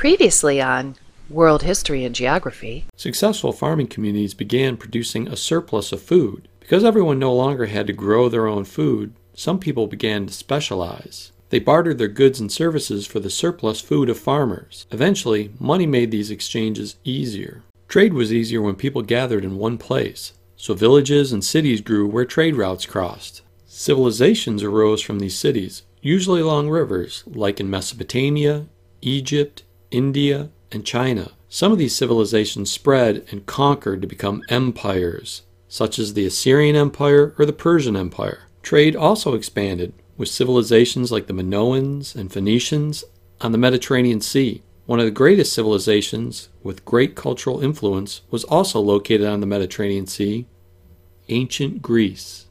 Previously on World History and Geography. Successful farming communities began producing a surplus of food. Because everyone no longer had to grow their own food, some people began to specialize. They bartered their goods and services for the surplus food of farmers. Eventually, money made these exchanges easier. Trade was easier when people gathered in one place, so villages and cities grew where trade routes crossed. Civilizations arose from these cities, usually along rivers, like in Mesopotamia, Egypt, India, and China. Some of these civilizations spread and conquered to become empires, such as the Assyrian Empire or the Persian Empire. Trade also expanded, with civilizations like the Minoans and Phoenicians on the Mediterranean Sea. One of the greatest civilizations with great cultural influence was also located on the Mediterranean Sea, ancient Greece.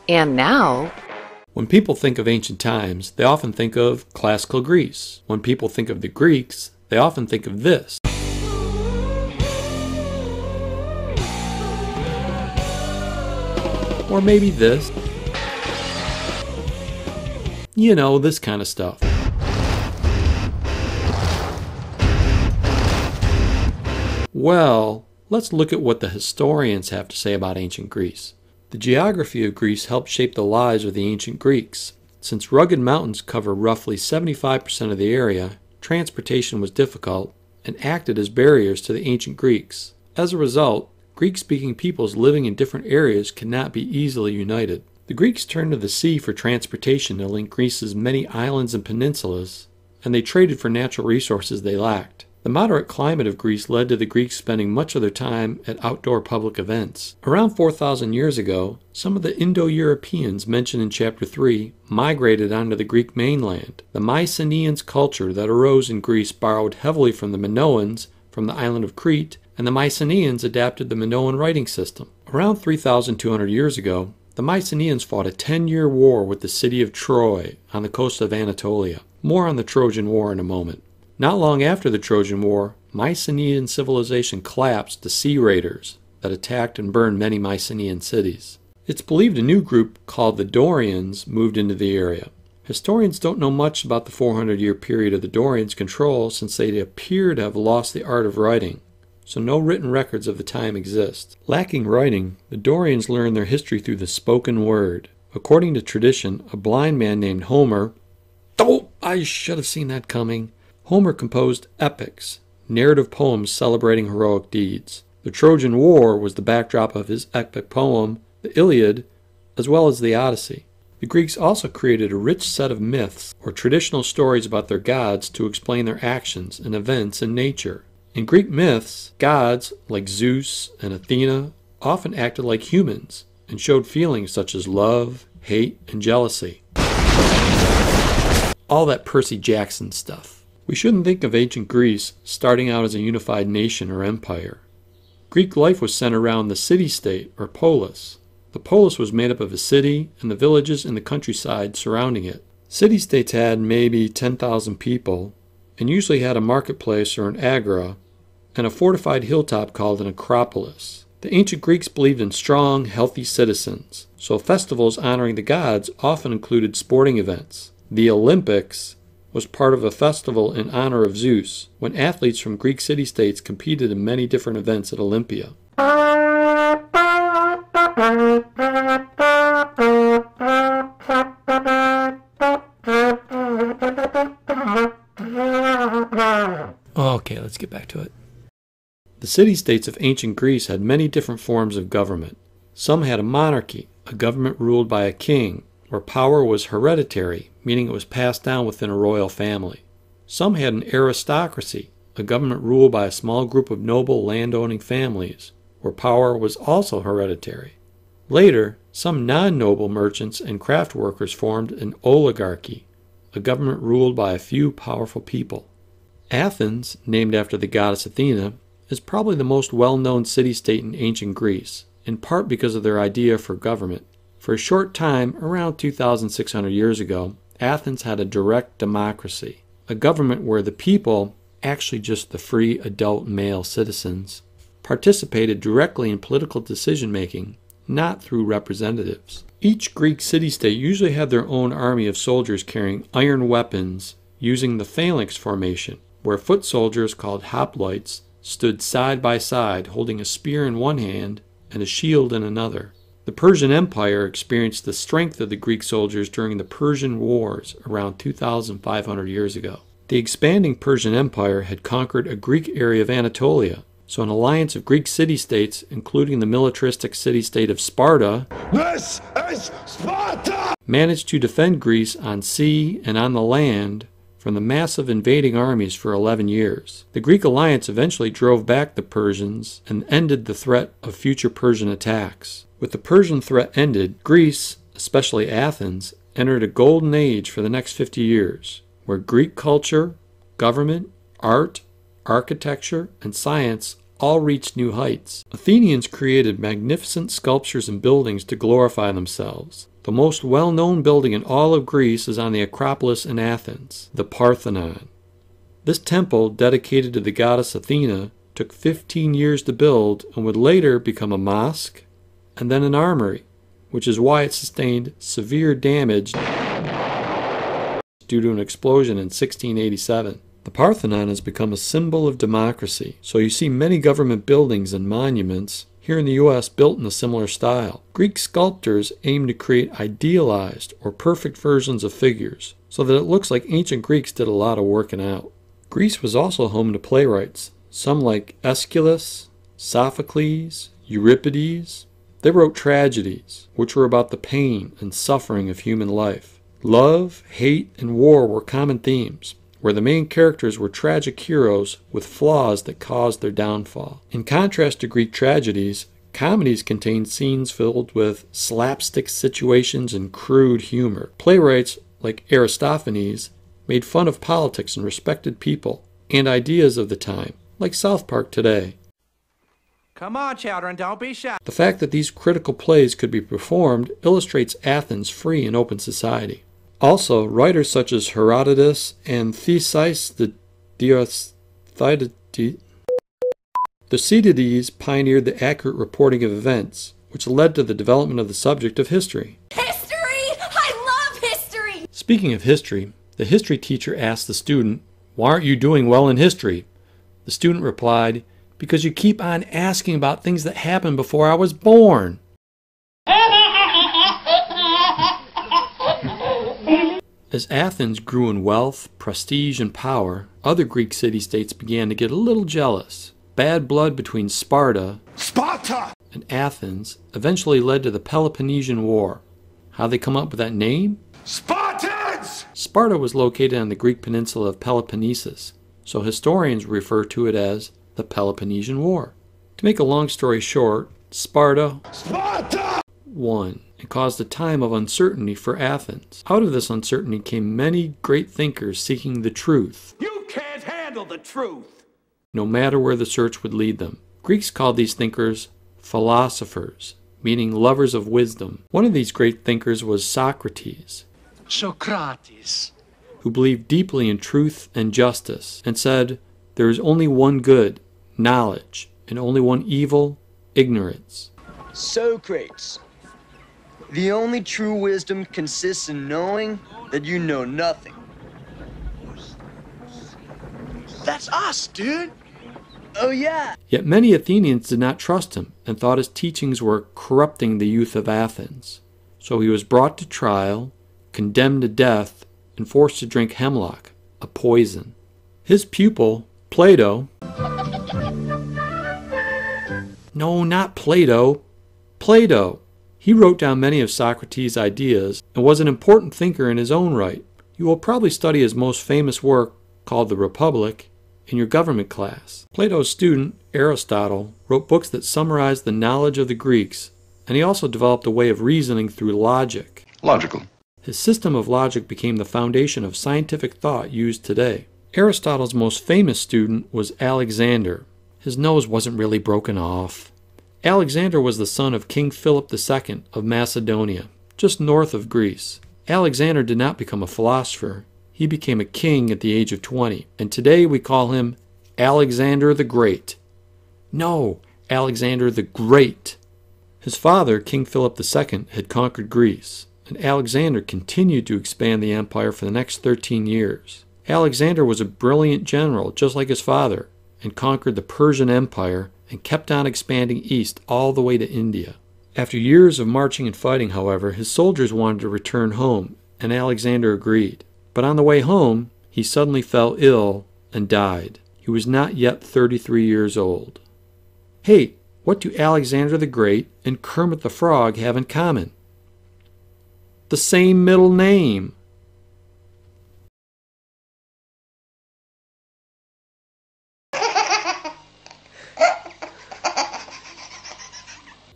And now, when people think of ancient times, they often think of classical Greece. When people think of the Greeks, they often think of this. Or maybe this. You know, this kind of stuff. Well, let's look at what the historians have to say about ancient Greece. The geography of Greece helped shape the lives of the ancient Greeks. Since rugged mountains cover roughly 75% of the area, transportation was difficult and acted as barriers to the ancient Greeks. As a result, Greek-speaking peoples living in different areas could not be easily united. The Greeks turned to the sea for transportation to link Greece's many islands and peninsulas, and they traded for natural resources they lacked. The moderate climate of Greece led to the Greeks spending much of their time at outdoor public events. Around 4,000 years ago, some of the Indo-Europeans mentioned in Chapter 3 migrated onto the Greek mainland. The Mycenaeans culture that arose in Greece borrowed heavily from the Minoans from the island of Crete, and the Mycenaeans adapted the Minoan writing system. Around 3,200 years ago, the Mycenaeans fought a 10-year war with the city of Troy on the coast of Anatolia. More on the Trojan War in a moment. Not long after the Trojan War, Mycenaean civilization collapsed to sea raiders that attacked and burned many Mycenaean cities. It's believed a new group called the Dorians moved into the area. Historians don't know much about the 400-year period of the Dorians' control since they appear to have lost the art of writing, so no written records of the time exist. Lacking writing, the Dorians learned their history through the spoken word. According to tradition, a blind man named Homer— oh, I should have seen that coming. Homer composed epics, narrative poems celebrating heroic deeds. The Trojan War was the backdrop of his epic poem, the Iliad, as well as the Odyssey. The Greeks also created a rich set of myths or traditional stories about their gods to explain their actions and events in nature. In Greek myths, gods like Zeus and Athena often acted like humans and showed feelings such as love, hate, and jealousy. All that Percy Jackson stuff. We shouldn't think of ancient Greece starting out as a unified nation or empire. Greek life was centered around the city-state, or polis. The polis was made up of a city and the villages in the countryside surrounding it. City-states had maybe 10,000 people, and usually had a marketplace or an agora, and a fortified hilltop called an acropolis. The ancient Greeks believed in strong, healthy citizens, so festivals honoring the gods often included sporting events. The Olympics was part of a festival in honor of Zeus, when athletes from Greek city-states competed in many different events at Olympia. Okay, let's get back to it. The city-states of ancient Greece had many different forms of government. Some had a monarchy, a government ruled by a king, where power was hereditary, meaning it was passed down within a royal family. Some had an aristocracy, a government ruled by a small group of noble landowning families, where power was also hereditary. Later, some non-noble merchants and craft workers formed an oligarchy, a government ruled by a few powerful people. Athens, named after the goddess Athena, is probably the most well-known city-state in ancient Greece, in part because of their idea for government. For a short time, around 2,600 years ago, Athens had a direct democracy, a government where the people, actually just the free adult male citizens, participated directly in political decision-making, not through representatives. Each Greek city-state usually had their own army of soldiers carrying iron weapons, using the phalanx formation, where foot soldiers called hoplites stood side by side holding a spear in one hand and a shield in another. The Persian Empire experienced the strength of the Greek soldiers during the Persian Wars around 2,500 years ago. The expanding Persian Empire had conquered a Greek area of Anatolia, so an alliance of Greek city-states, including the militaristic city-state of Sparta, This is Sparta! managed to defend Greece on sea and on the land from the massive invading armies for 11 years. The Greek alliance eventually drove back the Persians and ended the threat of future Persian attacks. With the Persian threat ended, Greece, especially Athens, entered a golden age for the next 50 years, where Greek culture, government, art, architecture, and science all reached new heights. Athenians created magnificent sculptures and buildings to glorify themselves. The most well-known building in all of Greece is on the Acropolis in Athens, the Parthenon. This temple, dedicated to the goddess Athena, took 15 years to build and would later become a mosque and then an armory, which is why it sustained severe damage due to an explosion in 1687. The Parthenon has become a symbol of democracy, so you see many government buildings and monuments here in the U.S. built in a similar style. Greek sculptors aim to create idealized or perfect versions of figures, so that it looks like ancient Greeks did a lot of working out. Greece was also home to playwrights, some like Aeschylus, Sophocles, Euripides. They wrote tragedies, which were about the pain and suffering of human life. Love, hate, and war were common themes, where the main characters were tragic heroes with flaws that caused their downfall. In contrast to Greek tragedies, comedies contained scenes filled with slapstick situations and crude humor. Playwrights like Aristophanes made fun of politics and respected people and ideas of the time, like South Park today. Come on, children, don't be shy. The fact that these critical plays could be performed illustrates Athens' free and open society. Also, writers such as Herodotus and Thucydides pioneered the accurate reporting of events, which led to the development of the subject of history. History! I love history! Speaking of history, the history teacher asked the student, "Why aren't you doing well in history?" The student replied, "Because you keep on asking about things that happened before I was born." As Athens grew in wealth, prestige, and power, other Greek city-states began to get a little jealous. Bad blood between Sparta and Athens eventually led to the Peloponnesian War. How'd they come up with that name? Spartans! Sparta was located on the Greek peninsula of Peloponnesus, so historians refer to it as the Peloponnesian War. To make a long story short, Sparta won and caused a time of uncertainty for Athens. Out of this uncertainty came many great thinkers seeking the truth. You can't handle the truth. No matter where the search would lead them. Greeks called these thinkers philosophers, meaning lovers of wisdom. One of these great thinkers was Socrates, who believed deeply in truth and justice and said, "There is only one good, knowledge, and only one evil, ignorance." Socrates. The only true wisdom consists in knowing that you know nothing. That's us, dude. Oh yeah. Yet many Athenians did not trust him and thought his teachings were corrupting the youth of Athens. So he was brought to trial, condemned to death, and forced to drink hemlock, a poison. His pupil, Plato, no, not Plato, Plato. He wrote down many of Socrates' ideas and was an important thinker in his own right. You will probably study his most famous work, called The Republic, in your government class. Plato's student, Aristotle, wrote books that summarized the knowledge of the Greeks, and he also developed a way of reasoning through logic. Logical. His system of logic became the foundation of scientific thought used today. Aristotle's most famous student was Alexander. His nose wasn't really broken off. Alexander was the son of King Philip II of Macedonia, just north of Greece. Alexander did not become a philosopher. He became a king at the age of 20, and today we call him Alexander the Great. No, Alexander the Great. His father, King Philip II, had conquered Greece, and Alexander continued to expand the empire for the next 13 years. Alexander was a brilliant general, just like his father, and conquered the Persian Empire and kept on expanding east all the way to India. After years of marching and fighting, however, his soldiers wanted to return home, and Alexander agreed. But on the way home, he suddenly fell ill and died. He was not yet 33 years old. Hey, what do Alexander the Great and Kermit the Frog have in common? The same middle name.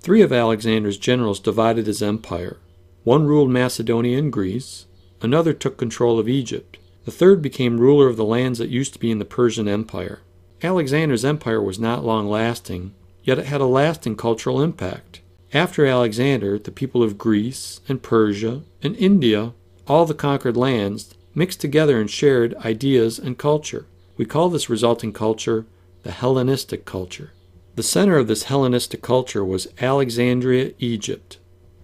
Three of Alexander's generals divided his empire. One ruled Macedonia and Greece, another took control of Egypt, the third became ruler of the lands that used to be in the Persian Empire. Alexander's empire was not long-lasting, yet it had a lasting cultural impact. After Alexander, the people of Greece and Persia and India, all the conquered lands, mixed together and shared ideas and culture. We call this resulting culture the Hellenistic culture. The center of this Hellenistic culture was Alexandria, Egypt,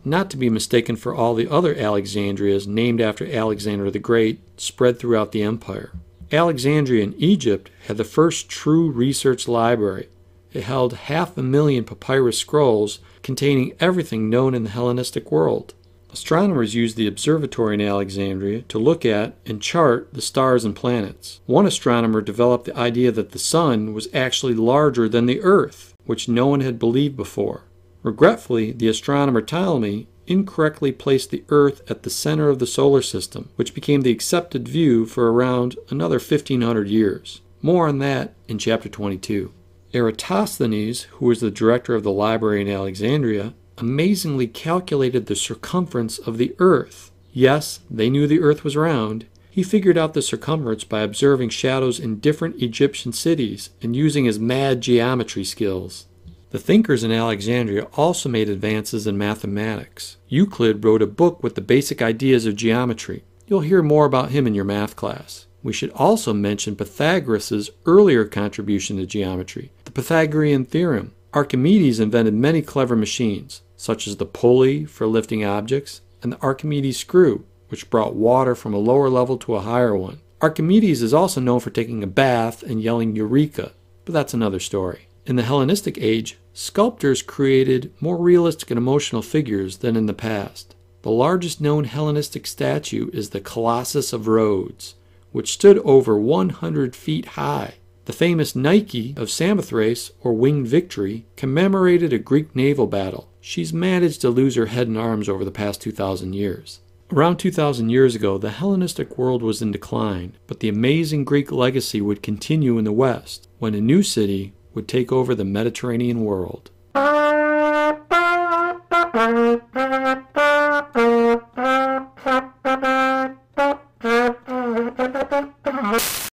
not to be mistaken for all the other Alexandrias named after Alexander the Great spread throughout the empire. Alexandria in Egypt had the first true research library. It held 500,000 papyrus scrolls containing everything known in the Hellenistic world. Astronomers used the observatory in Alexandria to look at and chart the stars and planets. One astronomer developed the idea that the sun was actually larger than the Earth, which no one had believed before. Regretfully, the astronomer Ptolemy incorrectly placed the Earth at the center of the solar system, which became the accepted view for around another 1,500 years. More on that in Chapter 22. Eratosthenes, who was the director of the library in Alexandria, amazingly calculated the circumference of the Earth. Yes, they knew the Earth was round. He figured out the circumference by observing shadows in different Egyptian cities and using his mad geometry skills. The thinkers in Alexandria also made advances in mathematics. Euclid wrote a book with the basic ideas of geometry. You'll hear more about him in your math class. We should also mention Pythagoras' earlier contribution to geometry, the Pythagorean theorem. Archimedes invented many clever machines, such as the pulley for lifting objects and the Archimedes screw, which brought water from a lower level to a higher one. Archimedes is also known for taking a bath and yelling Eureka, but that's another story. In the Hellenistic age, sculptors created more realistic and emotional figures than in the past. The largest known Hellenistic statue is the Colossus of Rhodes, which stood over 100 feet high. The famous Nike of Samothrace, or Winged Victory, commemorated a Greek naval battle. She's managed to lose her head and arms over the past 2,000 years. Around 2,000 years ago, the Hellenistic world was in decline, but the amazing Greek legacy would continue in the West, when a new city would take over the Mediterranean world.